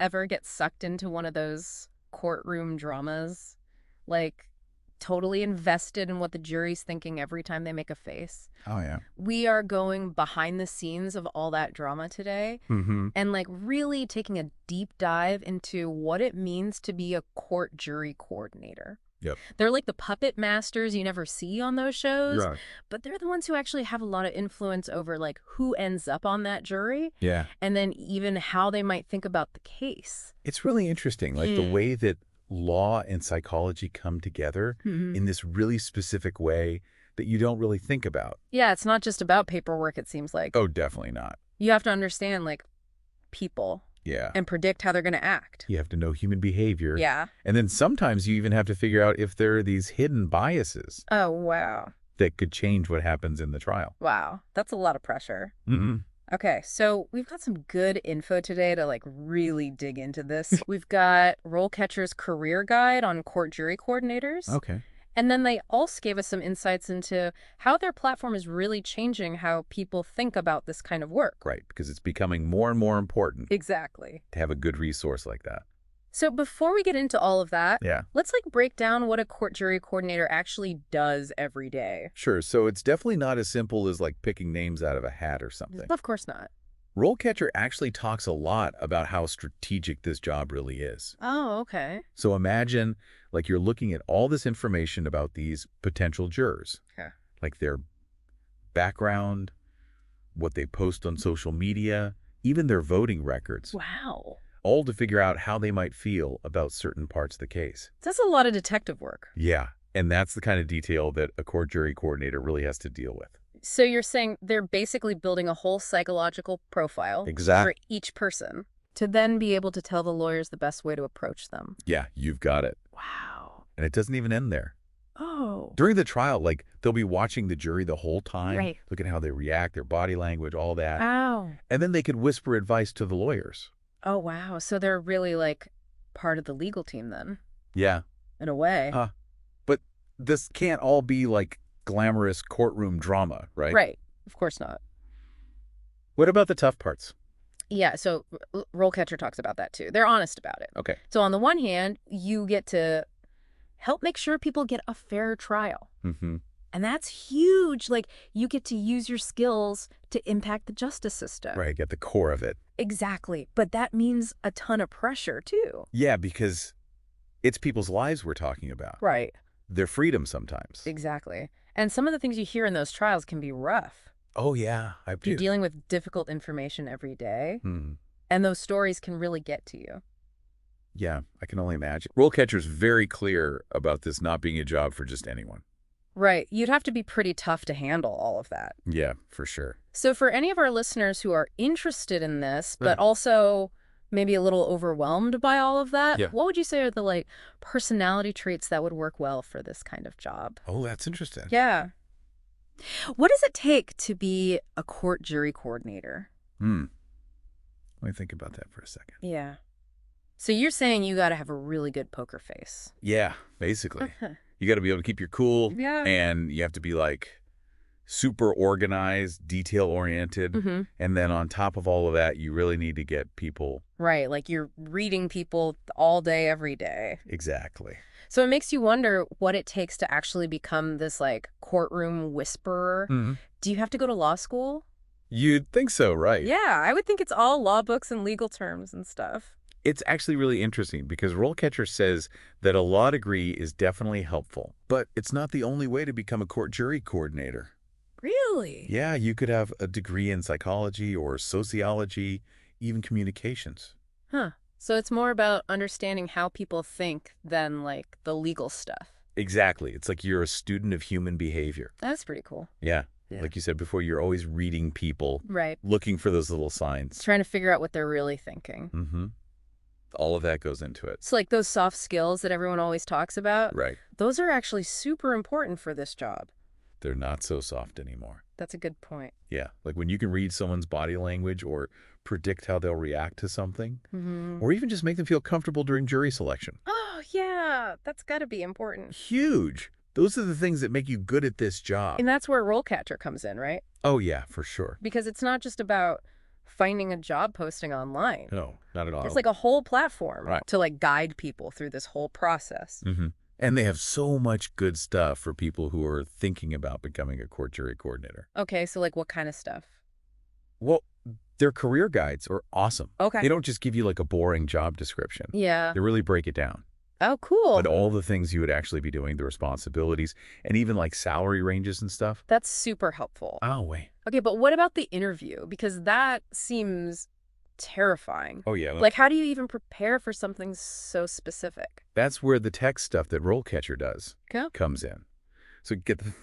ever get sucked into one of those courtroom dramas? Like, totally invested in what the jury's thinking every time they make a face? Oh, yeah. We are going behind the scenes of all that drama today Mm-hmm. and, like, really taking a deep dive into what it means to be a court jury coordinator. Yep. They're like the puppet masters you never see on those shows, Right. but they're the ones who actually have a lot of influence over, like, who ends up on that jury Yeah. and then even how they might think about the case. It's really interesting, like the way that law and psychology come together in this really specific way that you don't really think about. Yeah, it's not just about paperwork, it seems like. Oh, definitely not. You have to understand, like, people Yeah. and predict how they're going to act. You have to know human behavior. Yeah. And then sometimes you even have to figure out if there are these hidden biases Oh, wow. that could change what happens in the trial. Wow. That's a lot of pressure. Mm-hmm. Okay, so we've got some good info today to, like, really dig into this. We've got RoleCatcher's career guide on court jury coordinators. Okay. And then they also gave us some insights into how their platform is really changing how people think about this kind of work. Right, because it's becoming more and more important Exactly. to have a good resource like that. So before we get into all of that, Yeah. let's, like, break down what a court jury coordinator actually does every day. Sure, so it's definitely not as simple as like picking names out of a hat or something. Of course not. RoleCatcher actually talks a lot about how strategic this job really is. Oh, okay. So imagine like you're looking at all this information about these potential jurors, Yeah. like their background, what they post on social media, even their voting records, Wow. all to figure out how they might feel about certain parts of the case. That's a lot of detective work. Yeah, and that's the kind of detail that a court jury coordinator really has to deal with. So you're saying they're basically building a whole psychological profile Exactly. for each person to then be able to tell the lawyers the best way to approach them. Yeah, you've got it. Wow. And it doesn't even end there. Oh. During the trial, like, they'll be watching the jury the whole time, Right. look at how they react, their body language, all that. Wow. And then they could whisper advice to the lawyers. Oh, wow. So they're really, like, part of the legal team then, Yeah. in a way. But this can't all be, like, glamorous courtroom drama, right? Right. Of course not. What about the tough parts? Yeah, so RoleCatcher talks about that too. They're honest about it. Okay. So on the one hand, you get to help make sure people get a fair trial. Mm-hmm. And that's huge. Like, you get to use your skills to impact the justice system. Right, get the core of it. Exactly. But that means a ton of pressure, too. Yeah, because it's people's lives we're talking about. Right. Their freedom sometimes. Exactly. And some of the things you hear in those trials can be rough. Oh, yeah, I do. You're dealing with difficult information every day, Hmm. and those stories can really get to you. Yeah, I can only imagine. RoleCatcher's very clear about this not being a job for just anyone. Right. You'd have to be pretty tough to handle all of that. Yeah, for sure. So for any of our listeners who are interested in this, but also maybe a little overwhelmed by all of that, Yeah. what would you say are the, like, personality traits that would work well for this kind of job? Oh, that's interesting. Yeah. What does it take to be a court jury coordinator? Let me think about that for a second. Yeah. So you're saying you got to have a really good poker face. Yeah, basically. You got to be able to keep your cool. Yeah. And you have to be like super organized, detail-oriented. Mm-hmm. And then on top of all of that, you really need to get people. Right. Like, you're reading people all day, every day. Exactly. So it makes you wonder what it takes to actually become this, like, courtroom whisperer. Mm-hmm. Do you have to go to law school? You'd think so, right? Yeah, I would think it's all law books and legal terms and stuff. It's actually really interesting because RoleCatcher says that a law degree is definitely helpful, but it's not the only way to become a court jury coordinator. Really? Yeah, you could have a degree in psychology or sociology, even communications. Huh. So it's more about understanding how people think than, like, the legal stuff. Exactly. It's like you're a student of human behavior. That's pretty cool. Yeah. Yeah. Like you said before, you're always reading people, Right. looking for those little signs. Trying to figure out what they're really thinking. Mm-hmm. All of that goes into it. So, like, those soft skills that everyone always talks about, Right. those are actually super important for this job. They're not so soft anymore. That's a good point. Yeah. Like when you can read someone's body language or predict how they'll react to something, Mm-hmm. or even just make them feel comfortable during jury selection. Oh, yeah. That's got to be important. Huge. Those are the things that make you good at this job. And that's where RoleCatcher comes in, right? Oh, yeah, for sure. Because it's not just about finding a job posting online. No, not at all. There's like a whole platform Right. to like guide people through this whole process. Mm-hmm. And they have so much good stuff for people who are thinking about becoming a court jury coordinator. Okay, so like what kind of stuff? Well, their career guides are awesome. Okay. They don't just give you like a boring job description. Yeah. They really break it down. Oh, cool. But all the things you would actually be doing, the responsibilities, and even like salary ranges and stuff. That's super helpful. Oh, wait. Okay, but what about the interview? Because that seems terrifying. Oh, yeah. Like, how do you even prepare for something so specific? That's where the tech stuff that RoleCatcher does comes in. So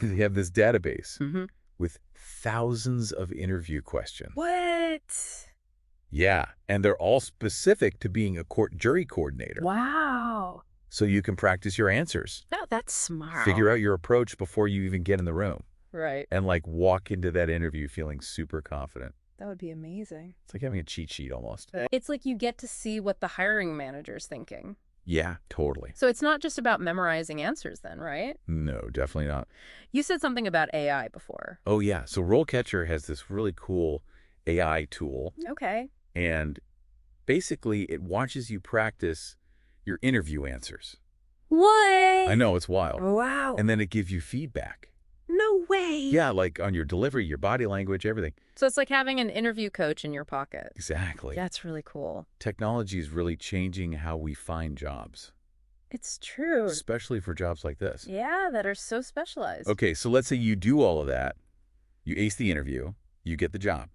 they have this database with thousands of interview questions. What? Yeah, and they're all specific to being a court jury coordinator. Wow. So you can practice your answers. No, that's smart. Figure out your approach before you even get in the room. Right. And like walk into that interview feeling super confident. That would be amazing. It's like having a cheat sheet almost. It's like you get to see what the hiring manager's thinking. Yeah, totally. So it's not just about memorizing answers then, right? No, definitely not. You said something about AI before. Oh, yeah. So RoleCatcher has this really cool AI tool. Okay. And basically, it watches you practice your interview answers. What? I know, it's wild. Wow. And then it gives you feedback. No way. Yeah, like on your delivery, your body language, everything. So it's like having an interview coach in your pocket. Exactly. That's really cool. Technology is really changing how we find jobs, It's true. especially for jobs like this. Yeah, that are so specialized. Okay, so let's say you do all of that. You ace the interview. You get the job.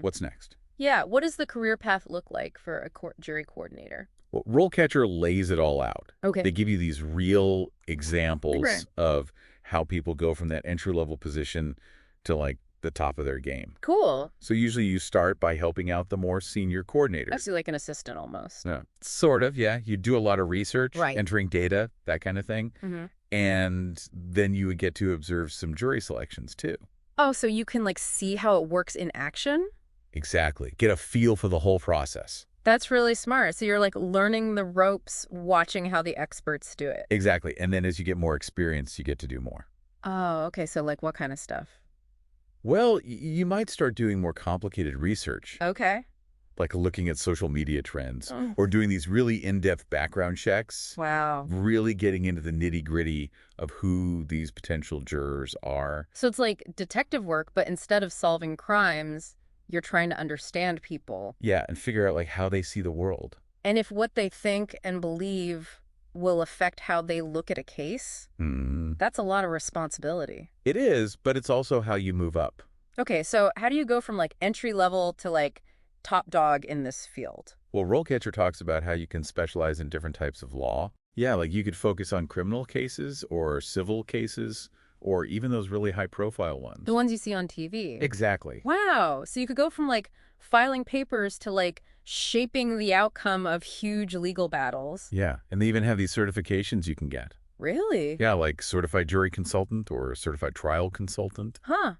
What's next? Yeah, what does the career path look like for a court jury coordinator? Well, RoleCatcher lays it all out. Okay. They give you these real examples Right. of how people go from that entry-level position to like the top of their game. Cool. So usually you start by helping out the more senior coordinators. I see, like an assistant almost. Yeah, sort of, yeah. You do a lot of research, Right. entering data, that kind of thing. Mm-hmm. And then you would get to observe some jury selections too. Oh, so you can like see how it works in action? Exactly. Get a feel for the whole process. That's really smart. So you're like learning the ropes, watching how the experts do it. Exactly. And then as you get more experience, you get to do more. Oh, okay. So like what kind of stuff? Well, you might start doing more complicated research, Okay. like looking at social media trends Oh. or doing these really in-depth background checks, Wow. really getting into the nitty-gritty of who these potential jurors are. So it's like detective work, but instead of solving crimes, you're trying to understand people. Yeah, and figure out like how they see the world. And if what they think and believe will affect how they look at a case, that's a lot of responsibility. It is, but it's also how you move up. Okay, so how do you go from like entry level to like top dog in this field? Well, RoleCatcher talks about how you can specialize in different types of law. Yeah, like you could focus on criminal cases or civil cases or even those really high-profile ones. The ones you see on TV. Exactly. Wow. So you could go from like filing papers to like shaping the outcome of huge legal battles. Yeah, and they even have these certifications you can get. Really? Yeah, like certified jury consultant or certified trial consultant. Huh.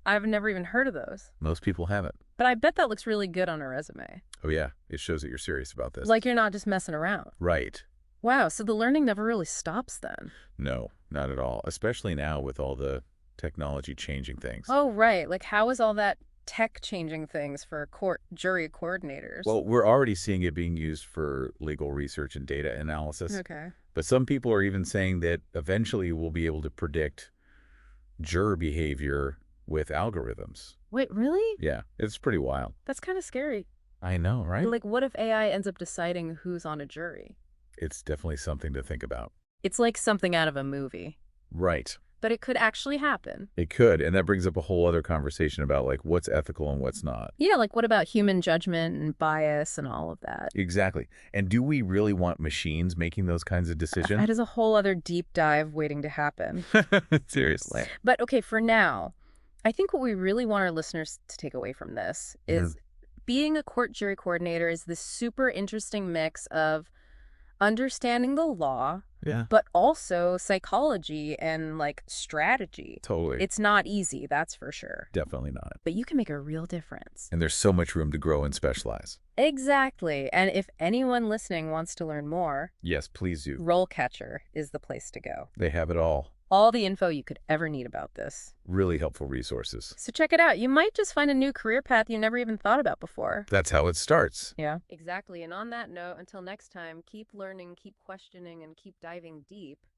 I've never even heard of those. Most people have it. But I bet that looks really good on a resume. Oh yeah, it shows that you're serious about this. Like you're not just messing around. Right. Wow, so the learning never really stops then. No, not at all. Especially now with all the technology changing things. Oh, right. Like how is all that tech changing things for court jury coordinators? Well, we're already seeing it being used for legal research and data analysis. Okay. But some people are even saying that eventually we'll be able to predict juror behavior with algorithms. Wait, really? Yeah, it's pretty wild. That's kind of scary. I know, right? Like what if AI ends up deciding who's on a jury? It's definitely something to think about. It's like something out of a movie. Right. But it could actually happen. It could, and that brings up a whole other conversation about like what's ethical and what's not. Yeah, like what about human judgment and bias and all of that? Exactly. And do we really want machines making those kinds of decisions? That is a whole other deep dive waiting to happen. Seriously. But okay, for now, I think what we really want our listeners to take away from this is being a court jury coordinator is this super interesting mix of understanding the law, Yeah. but also psychology and like strategy. Totally. It's not easy, that's for sure. Definitely not. But you can make a real difference. And there's so much room to grow and specialize. Exactly. And if anyone listening wants to learn more, Yes, please do. RoleCatcher is the place to go. They have it all. all the info you could ever need about this. Really helpful resources. So check it out. You might just find a new career path you never even thought about before. That's how it starts. Yeah. Exactly. And on that note, until next time, keep learning, keep questioning, and keep diving deep.